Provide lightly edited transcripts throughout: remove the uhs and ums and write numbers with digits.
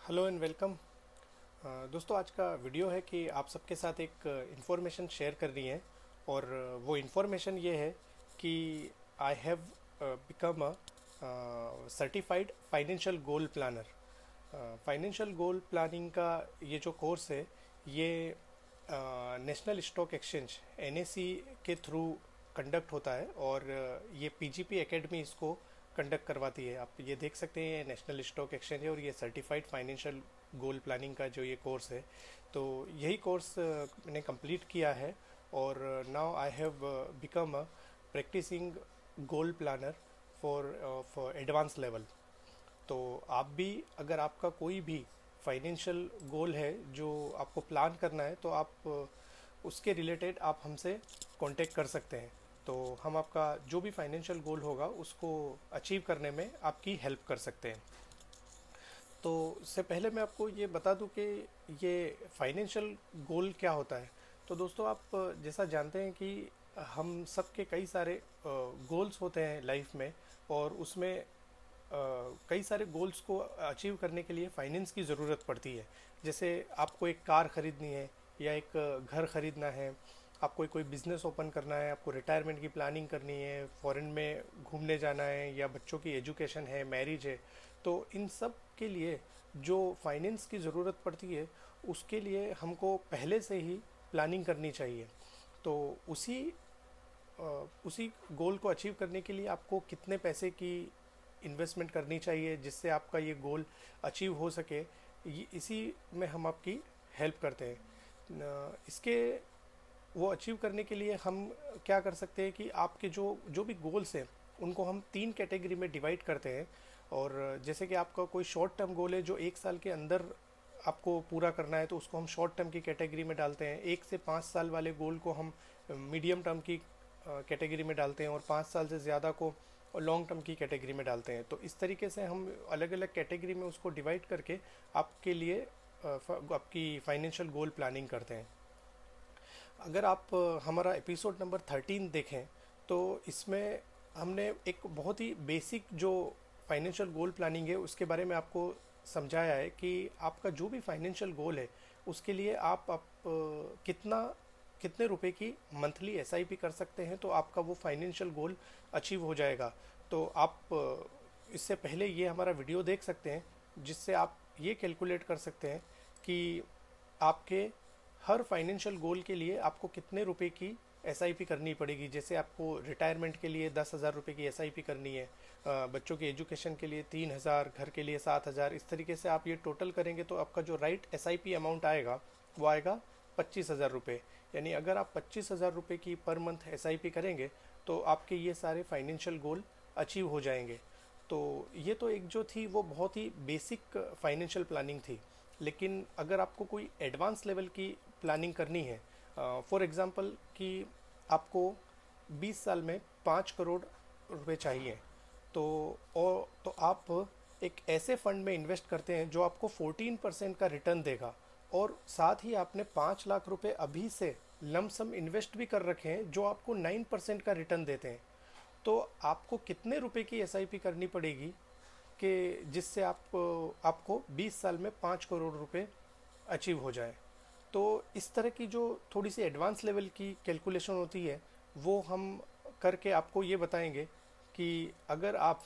Hello and welcome. दोस्तों, आज का वीडियो है कि आप सबके साथ एक इन्फॉर्मेशन शेयर कर रही हैं। और वो इन्फॉर्मेशन ये है कि I have become a certified financial goal planner. Financial goal planning का ये जो कोर्स है, ये नेशनल स्टॉक एक्सचेंज एनएसी के थ्रू कंडक्ट होता है। और ये पीजीपी एकेडमी इसको कंडक्ट करवाती है। आप ये देख सकते हैं, नेशनल स्टॉक एक्सचेंज है और ये सर्टिफाइड फाइनेंशियल गोल प्लानिंग का जो ये कोर्स है, तो यही कोर्स मैंने कंप्लीट किया है। और now I have become a practicing goal planner for advance level. तो आप भी, अगर आपका कोई भी फाइनेंशियल गोल है जो आपको प्लान करना है, तो आप उसके रिलेटेड आप हमसे कांटेक्ट कर सकते हैं। तो हम आपका जो भी फाइनेंशियल गोल होगा उसको अचीव करने में आपकी हेल्प कर सकते हैं। तो इससे पहले मैं आपको ये बता दूं कि ये फाइनेंशियल गोल क्या होता है। तो दोस्तों, आप जैसा जानते हैं कि हम सबके कई सारे गोल्स होते हैं लाइफ में। और उसमें कई सारे गोल्स को अचीव करने के लिए फाइनेंस की ज़रूरत पड़ती है। जैसे आपको एक कार ख़रीदनी है, या एक घर ख़रीदना है, आपको कोई बिज़नेस ओपन करना है, आपको रिटायरमेंट की प्लानिंग करनी है, फॉरेन में घूमने जाना है, या बच्चों की एजुकेशन है, मैरिज है। तो इन सब के लिए जो फाइनेंस की ज़रूरत पड़ती है, उसके लिए हमको पहले से ही प्लानिंग करनी चाहिए। तो उसी गोल को अचीव करने के लिए आपको कितने पैसे की इन्वेस्टमेंट करनी चाहिए जिससे आपका ये गोल अचीव हो सके, इसी में हम आपकी हेल्प करते हैं। इसके वो अचीव करने के लिए हम क्या कर सकते हैं कि आपके जो जो भी गोल्स हैं उनको हम 3 कैटेगरी में डिवाइड करते हैं। और जैसे कि आपका कोई शॉर्ट टर्म गोल है जो 1 साल के अंदर आपको पूरा करना है, तो उसको हम शॉर्ट टर्म की कैटेगरी में डालते हैं। 1 से 5 साल वाले गोल को हम मीडियम टर्म की कैटेगरी में डालते हैं, और 5 साल से ज़्यादा को लॉन्ग टर्म की कैटेगरी में डालते हैं। तो इस तरीके से हम अलग अलग कैटेगरी में उसको डिवाइड करके आपके लिए आपकी फाइनेंशियल गोल प्लानिंग करते हैं। अगर आप हमारा एपिसोड नंबर 13 देखें, तो इसमें हमने एक बहुत ही बेसिक जो फाइनेंशियल गोल प्लानिंग है उसके बारे में आपको समझाया है कि आपका जो भी फाइनेंशियल गोल है उसके लिए आप कितने रुपए की मंथली एसआईपी कर सकते हैं, तो आपका वो फाइनेंशियल गोल अचीव हो जाएगा। तो आप इससे पहले ये हमारा वीडियो देख सकते हैं, जिससे आप ये कैलकुलेट कर सकते हैं कि आपके हर फाइनेंशियल गोल के लिए आपको कितने रुपए की एसआईपी करनी पड़ेगी। जैसे आपको रिटायरमेंट के लिए 10,000 रुपये की एसआईपी करनी है, बच्चों की एजुकेशन के लिए 3,000, घर के लिए 7,000। इस तरीके से आप ये टोटल करेंगे तो आपका जो राइट एसआईपी अमाउंट आएगा वो आएगा 25,000 रुपये। यानी अगर आप 25,000 रुपये की पर मंथ एसआईपी करेंगे तो आपके ये सारे फाइनेंशियल गोल अचीव हो जाएंगे। तो ये तो एक जो थी वो बहुत ही बेसिक फाइनेंशियल प्लानिंग थी। लेकिन अगर आपको कोई एडवांस लेवल की प्लानिंग करनी है, फॉर एग्ज़ाम्पल कि आपको 20 साल में 5 करोड़ रुपए चाहिए, तो तो आप एक ऐसे फंड में इन्वेस्ट करते हैं जो आपको 14% का रिटर्न देगा। और साथ ही आपने 5 लाख रुपए अभी से लमसम इन्वेस्ट भी कर रखे हैं जो आपको 9% का रिटर्न देते हैं। तो आपको कितने रुपए की एसआईपी करनी पड़ेगी कि जिससे आपको 20 साल में 5 करोड़ रुपए अचीव हो जाए। तो इस तरह की जो थोड़ी सी एडवांस लेवल की कैलकुलेशन होती है, वो हम करके आपको ये बताएंगे कि अगर आप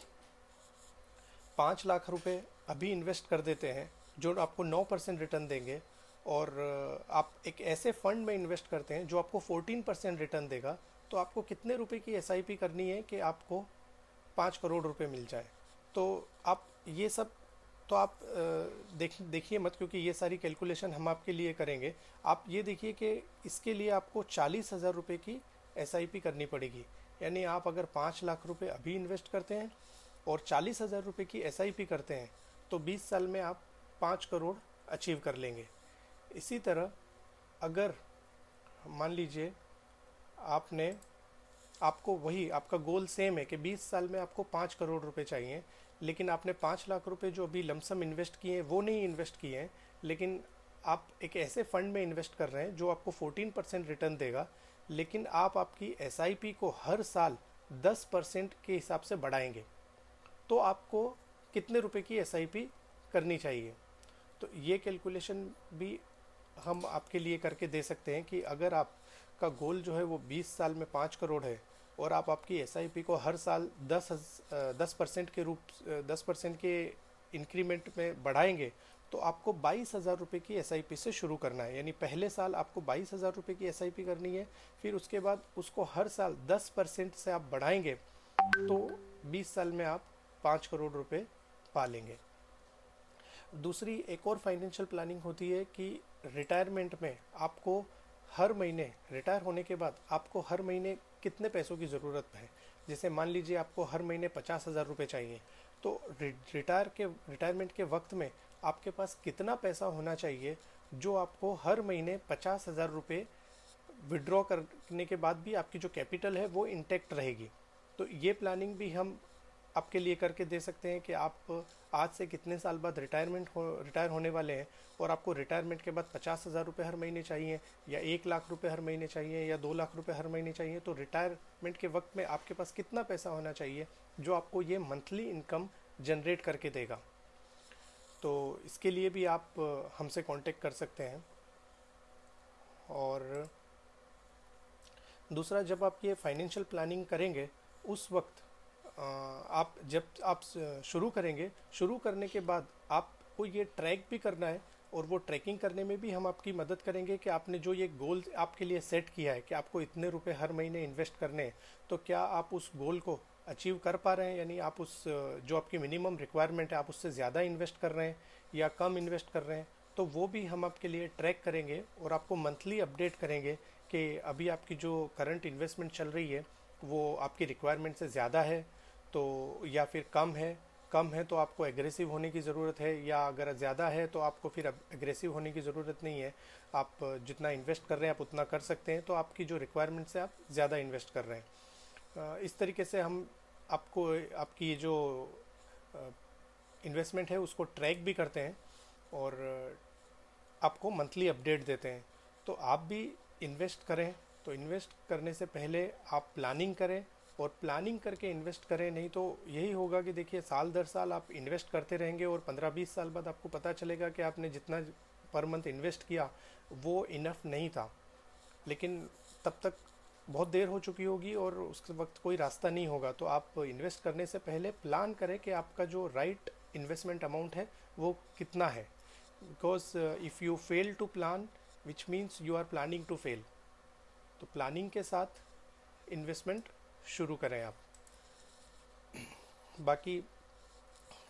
5 लाख रुपए अभी इन्वेस्ट कर देते हैं जो आपको 9% रिटर्न देंगे, और आप एक ऐसे फंड में इन्वेस्ट करते हैं जो आपको 14% रिटर्न देगा, तो आपको कितने रुपए की एसआईपी करनी है कि आपको 5 करोड़ रुपए मिल जाए। तो आप ये सब, तो आप देखिए मत, क्योंकि ये सारी कैलकुलेशन हम आपके लिए करेंगे। आप ये देखिए कि इसके लिए आपको 40,000 रुपये की एसआईपी करनी पड़ेगी। यानी आप अगर 5 लाख रुपए अभी इन्वेस्ट करते हैं और 40,000 रुपये की एसआईपी करते हैं, तो 20 साल में आप 5 करोड़ अचीव कर लेंगे। इसी तरह अगर मान लीजिए आपने आपको वही आपका गोल सेम है कि 20 साल में आपको 5 करोड़ रुपए चाहिए, लेकिन आपने 5 लाख रुपए जो अभी लमसम इन्वेस्ट किए हैं वो नहीं इन्वेस्ट किए हैं, लेकिन आप एक ऐसे फंड में इन्वेस्ट कर रहे हैं जो आपको 14% रिटर्न देगा। लेकिन आप आपकी एसआईपी को हर साल 10% के हिसाब से बढ़ाएंगे, तो आपको कितने रुपए की एसआईपी करनी चाहिए। तो ये कैलकुलेशन भी हम आपके लिए करके दे सकते हैं कि अगर आपका गोल जो है वो 20 साल में 5 करोड़ है और आप आपकी एसआईपी को हर साल 10% के 10% के इंक्रीमेंट में बढ़ाएंगे, तो आपको 22,000 रुपये की एसआईपी से शुरू करना है। यानी पहले साल आपको 22,000 रुपये की एसआईपी करनी है, फिर उसके बाद उसको हर साल 10% से आप बढ़ाएंगे तो 20 साल में आप 5 करोड़ रुपये पा लेंगे। दूसरी एक और फाइनेंशियल प्लानिंग होती है कि रिटायरमेंट में आपको हर महीने, रिटायर होने के बाद आपको हर महीने कितने पैसों की ज़रूरत है। जैसे मान लीजिए आपको हर महीने 50,000 रुपये चाहिए, तो रिटायरमेंट के वक्त में आपके पास कितना पैसा होना चाहिए जो आपको हर महीने 50,000 रुपये विड्रॉ करने के बाद भी आपकी जो कैपिटल है वो इंटैक्ट रहेगी। तो ये प्लानिंग भी हम आपके लिए करके दे सकते हैं कि आप आज से कितने साल बाद रिटायर होने वाले हैं और आपको रिटायरमेंट के बाद 50,000 रुपये हर महीने चाहिए या 1 लाख रुपये हर महीने चाहिए या 2 लाख रुपये हर महीने चाहिए। तो रिटायरमेंट के वक्त में आपके पास कितना पैसा होना चाहिए जो आपको ये मंथली इनकम जनरेट करके देगा। तो इसके लिए भी आप हमसे कांटेक्ट कर सकते हैं। और दूसरा, जब आप ये फाइनेंशियल प्लानिंग करेंगे उस वक्त आप जब आप शुरू करेंगे, शुरू करने के बाद आपको ये ट्रैक भी करना है और वो ट्रैकिंग करने में भी हम आपकी मदद करेंगे कि आपने जो ये गोल आपके लिए सेट किया है कि आपको इतने रुपए हर महीने इन्वेस्ट करने हैं, तो क्या आप उस गोल को अचीव कर पा रहे हैं। यानी आप उस जो आपकी मिनिमम रिक्वायरमेंट है आप उससे ज़्यादा इन्वेस्ट कर रहे हैं या कम इन्वेस्ट कर रहे हैं। तो वो भी हम आपके लिए ट्रैक करेंगे और आपको मंथली अपडेट करेंगे कि अभी आपकी जो करंट इन्वेस्टमेंट चल रही है वो आपकी रिक्वायरमेंट से ज़्यादा है तो या फिर कम है तो आपको एग्रेसिव होने की ज़रूरत है, या अगर ज़्यादा है तो आपको फिर एग्रेसिव होने की ज़रूरत नहीं है। आप जितना इन्वेस्ट कर रहे हैं आप उतना कर सकते हैं, तो आपकी जो रिक्वायरमेंट से आप ज़्यादा इन्वेस्ट कर रहे हैं। इस तरीके से हम आपको आपकी जो इन्वेस्टमेंट है उसको ट्रैक भी करते हैं और आपको मंथली अपडेट देते हैं। तो आप भी इन्वेस्ट करें, तो इन्वेस्ट करने से पहले आप प्लानिंग करें और प्लानिंग करके इन्वेस्ट करें। नहीं तो यही होगा कि देखिए साल दर साल आप इन्वेस्ट करते रहेंगे और 15-20 साल बाद आपको पता चलेगा कि आपने जितना पर मंथ इन्वेस्ट किया वो इनफ नहीं था, लेकिन तब तक बहुत देर हो चुकी होगी और उस वक्त कोई रास्ता नहीं होगा। तो आप इन्वेस्ट करने से पहले प्लान करें कि आपका जो राइट इन्वेस्टमेंट अमाउंट है वो कितना है, because if you fail to plan which means you are planning to fail. तो प्लानिंग के साथ इन्वेस्टमेंट शुरू करें आप। बाकी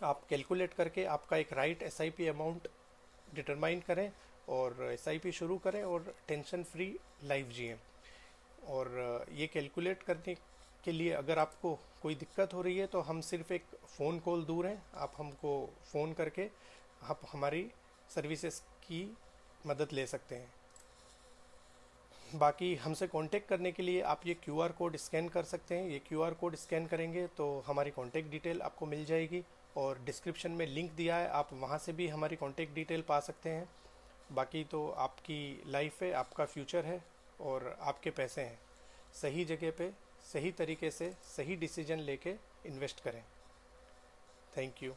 आप कैलकुलेट करके आपका एक राइट एसआईपी अमाउंट डिटरमाइन करें और एसआईपी शुरू करें और टेंशन फ्री लाइफ जिएं। और ये कैलकुलेट करने के लिए अगर आपको कोई दिक्कत हो रही है तो हम सिर्फ एक फ़ोन कॉल दूर हैं, आप हमको फ़ोन करके आप हमारी सर्विसेज की मदद ले सकते हैं। बाकी हमसे कांटेक्ट करने के लिए आप ये क्यूआर कोड स्कैन कर सकते हैं। ये क्यूआर कोड स्कैन करेंगे तो हमारी कांटेक्ट डिटेल आपको मिल जाएगी और डिस्क्रिप्शन में लिंक दिया है, आप वहाँ से भी हमारी कांटेक्ट डिटेल पा सकते हैं। बाकी तो आपकी लाइफ है, आपका फ्यूचर है और आपके पैसे हैं। सही जगह पे सही तरीके से सही डिसीजन लेके इन्वेस्ट करें। Thank you.